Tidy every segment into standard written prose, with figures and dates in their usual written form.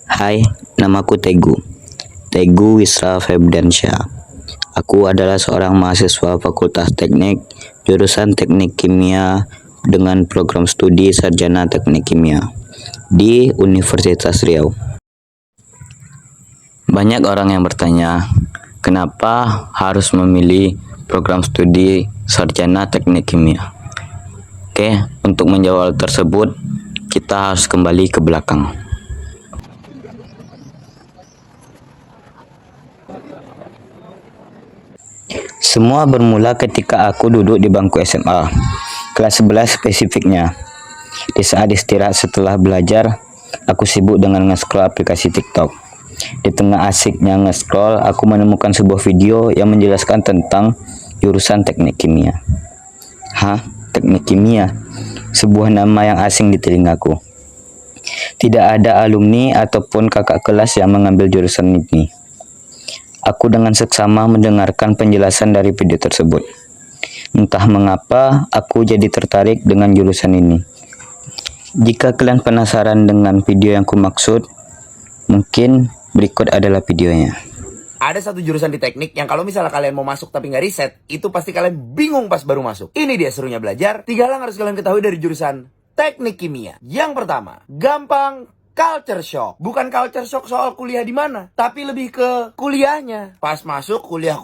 Hai, namaku Tegu Wisra Febriansyah. Aku adalah seorang mahasiswa Fakultas Teknik, jurusan Teknik Kimia dengan program studi Sarjana Teknik Kimia di Universitas Riau. Banyak orang yang bertanya, kenapa harus memilih program studi Sarjana Teknik Kimia? Oke, untuk menjawab tersebut, kita harus kembali ke belakang. Semua bermula ketika aku duduk di bangku SMA, kelas 11 spesifiknya. Di saat istirahat setelah belajar, aku sibuk dengan nge-scroll aplikasi TikTok. Di tengah asiknya nge-scroll, aku menemukan sebuah video yang menjelaskan tentang jurusan teknik kimia. Hah? Teknik kimia? Sebuah nama yang asing di telingaku. Tidak ada alumni ataupun kakak kelas yang mengambil jurusan ini. Aku dengan seksama mendengarkan penjelasan dari video tersebut. Entah mengapa, aku jadi tertarik dengan jurusan ini. Jika kalian penasaran dengan video yang kumaksud, mungkin berikut adalah videonya. Ada satu jurusan di teknik yang kalau misalnya kalian mau masuk tapi nggak riset, itu pasti kalian bingung pas baru masuk. Ini dia serunya belajar. 3 hal yang harus kalian ketahui dari jurusan teknik kimia. Yang pertama, gampang culture shock. Bukan culture shock soal kuliah di mana, tapi lebih ke kuliahnya. Pas masuk kuliah,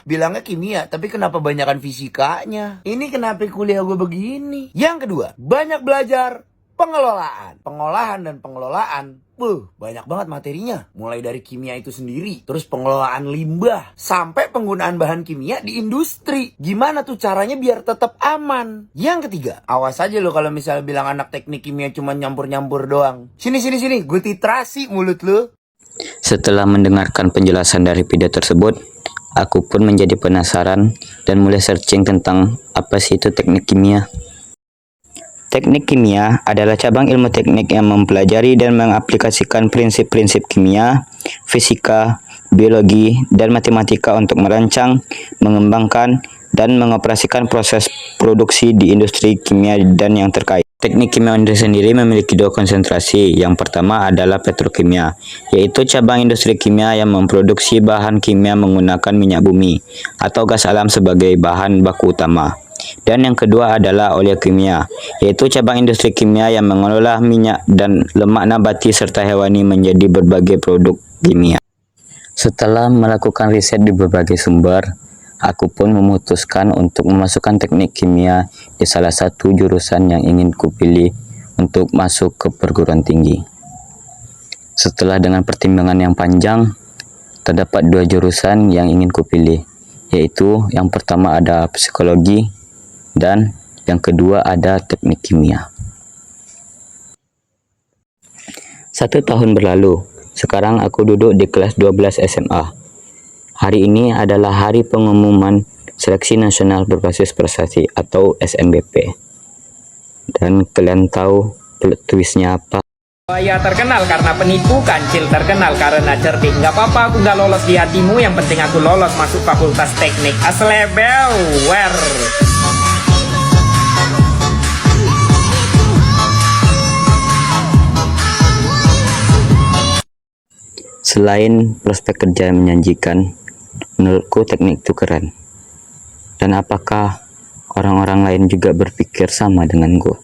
bilangnya kimia, tapi kenapa banyakan fisikanya? Ini kenapa kuliah gue begini? Yang kedua, banyak belajar pengelolaan. Pengolahan dan pengelolaan. Banyak banget materinya. Mulai dari kimia itu sendiri, terus pengelolaan limbah, sampai penggunaan bahan kimia di industri. Gimana tuh caranya biar tetap aman? Yang ketiga, awas aja lo kalau misalnya bilang anak teknik kimia cuma nyampur-nyampur doang. Sini, gue titrasi mulut lo. Setelah mendengarkan penjelasan dari video tersebut, aku pun menjadi penasaran dan mulai searching tentang apa sih itu teknik kimia. Teknik kimia adalah cabang ilmu teknik yang mempelajari dan mengaplikasikan prinsip-prinsip kimia, fisika, biologi, dan matematika untuk merancang, mengembangkan, dan mengoperasikan proses produksi di industri kimia dan yang terkait. Teknik kimia sendiri memiliki 2 konsentrasi. Yang pertama adalah petrokimia, yaitu cabang industri kimia yang memproduksi bahan kimia menggunakan minyak bumi atau gas alam sebagai bahan baku utama. Dan yang kedua adalah oleokimia, yaitu cabang industri kimia yang mengolah minyak dan lemak nabati serta hewani menjadi berbagai produk kimia. Setelah melakukan riset di berbagai sumber, aku pun memutuskan untuk memasukkan teknik kimia di salah satu jurusan yang ingin kupilih untuk masuk ke perguruan tinggi. Setelah dengan pertimbangan yang panjang, terdapat 2 jurusan yang ingin kupilih, yaitu yang pertama ada psikologi dan yang kedua ada teknik kimia. 1 tahun berlalu, sekarang aku duduk di kelas 12 SMA. Hari ini adalah hari pengumuman Seleksi Nasional Berbasis Prestasi atau SNBP. Dan kalian tahu plot twistnya apa? Ya terkenal karena penipu, kancil terkenal karena cerdik. Gak apa-apa aku gak lolos di hatimu, yang penting aku lolos masuk Fakultas Teknik. Aslebeuwer. Selain prospek kerja yang menjanjikan, menurutku teknik itu keren. Dan apakah orang-orang lain juga berpikir sama denganku?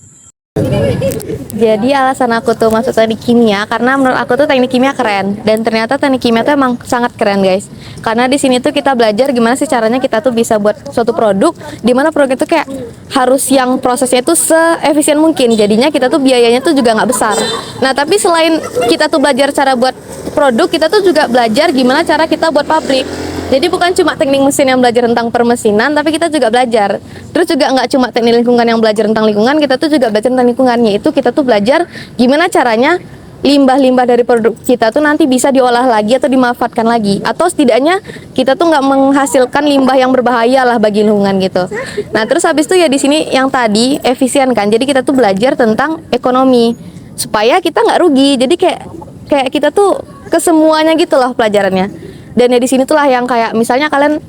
Jadi alasan aku tuh masuk teknik kimia karena menurut aku tuh teknik kimia keren, dan ternyata teknik kimia tuh emang sangat keren guys. Karena di sini tuh kita belajar gimana sih caranya kita tuh bisa buat suatu produk, dimana produk itu kayak harus yang prosesnya itu seefisien mungkin. Jadinya kita tuh biayanya tuh juga nggak besar. Nah tapi selain kita tuh belajar cara buat produk, kita tuh juga belajar gimana cara kita buat pabrik. Jadi bukan cuma teknik mesin yang belajar tentang permesinan, tapi kita juga belajar. Terus juga nggak cuma teknik lingkungan yang belajar tentang lingkungan, kita tuh juga belajar tentang lingkungan. Yaitu kita tuh belajar gimana caranya limbah-limbah dari produk kita tuh nanti bisa diolah lagi atau dimanfaatkan lagi. Atau setidaknya kita tuh nggak menghasilkan limbah yang berbahaya lah bagi lingkungan gitu. Nah terus habis itu ya di sini yang tadi efisien kan. Jadi kita tuh belajar tentang ekonomi supaya kita nggak rugi. Jadi kayak kita tuh kesemuanya gitu loh pelajarannya. Dan ya di sini tuh lah yang kayak misalnya kalian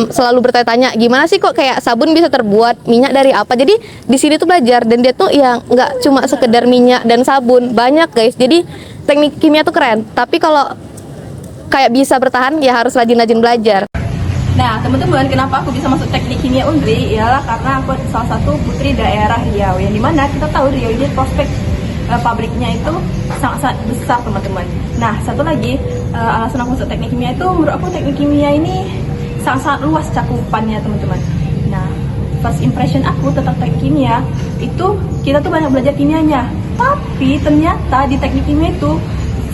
selalu bertanya-tanya gimana sih kok kayak sabun bisa terbuat, minyak dari apa. Jadi di sini tuh belajar, dan dia tuh ya nggak cuma sekedar minyak dan sabun, banyak guys. Jadi teknik kimia tuh keren, tapi kalau kayak bisa bertahan ya harus rajin-rajin belajar. Nah, teman-teman, kenapa aku bisa masuk teknik kimia Unri? Ialah karena aku salah satu putri daerah Riau, yang dimana kita tahu Riau ini prospek pabriknya itu sangat-sangat besar, teman-teman. Nah, satu lagi, alasan aku masuk teknik kimia itu, menurut aku teknik kimia ini sangat-sangat luas cakupannya, teman-teman. Nah, first impression aku tentang teknik kimia itu, kita tuh banyak belajar kimianya, tapi ternyata di teknik kimia itu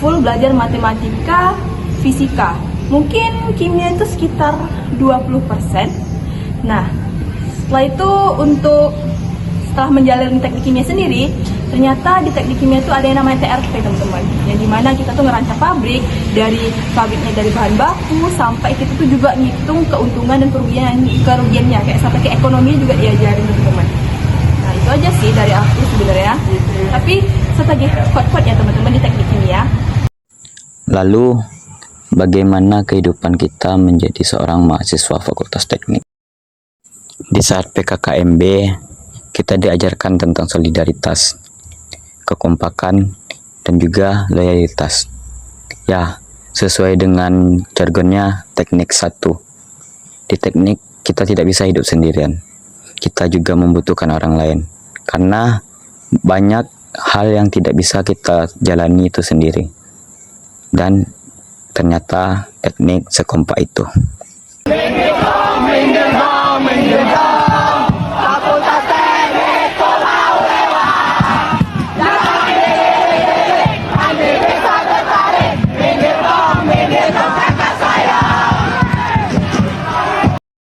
full belajar matematika, fisika. Mungkin kimia itu sekitar 20%. Nah, setelah itu setelah menjalani teknik kimia sendiri, ternyata di teknik kimia itu ada yang namanya TRP, teman-teman. Yang dimana kita tuh ngerancang pabriknya dari bahan baku sampai kita tuh juga ngitung keuntungan dan kerugiannya, kayak sampai ke ekonomi juga diajarin, teman-teman. Nah, itu aja sih dari aku sebenarnya. Tapi sebagai quote-quote ya, teman-teman, di teknik kimia. Lalu, bagaimana kehidupan kita menjadi seorang mahasiswa Fakultas Teknik? Di saat PKKMB, kita diajarkan tentang solidaritas, kekompakan, dan juga loyalitas. Ya, sesuai dengan jargonnya teknik 1. Di teknik, kita tidak bisa hidup sendirian. Kita juga membutuhkan orang lain. Karena banyak hal yang tidak bisa kita jalani itu sendiri. Dan ternyata teknik sekompak itu.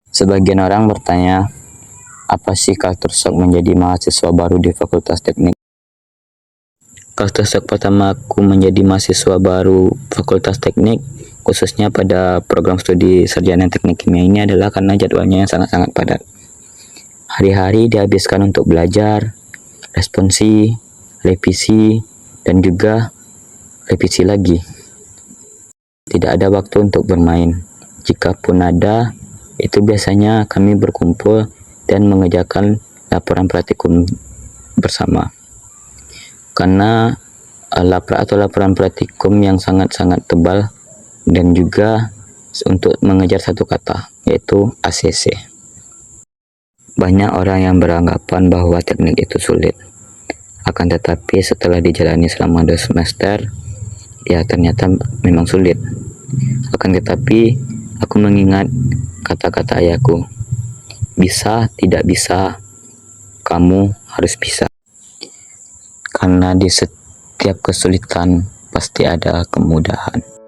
Sebagian orang bertanya, apa sih culture shock menjadi mahasiswa baru di Fakultas Teknik? Culture shock pertama aku menjadi mahasiswa baru Fakultas Teknik, khususnya pada program studi sarjana teknik kimia ini adalah karena jadwalnya yang sangat-sangat padat. Hari-hari dihabiskan untuk belajar, responsi, revisi, dan juga revisi lagi. Tidak ada waktu untuk bermain. Jika pun ada, itu biasanya kami berkumpul dan mengerjakan laporan praktikum bersama. Karena laporan praktikum yang sangat-sangat tebal dan juga untuk mengejar satu kata, yaitu ACC. Banyak orang yang beranggapan bahwa teknik itu sulit. Akan tetapi setelah dijalani selama 2 semester, ya ternyata memang sulit. Akan tetapi aku mengingat kata-kata ayahku, bisa tidak bisa, kamu harus bisa. Karena di setiap kesulitan pasti ada kemudahan.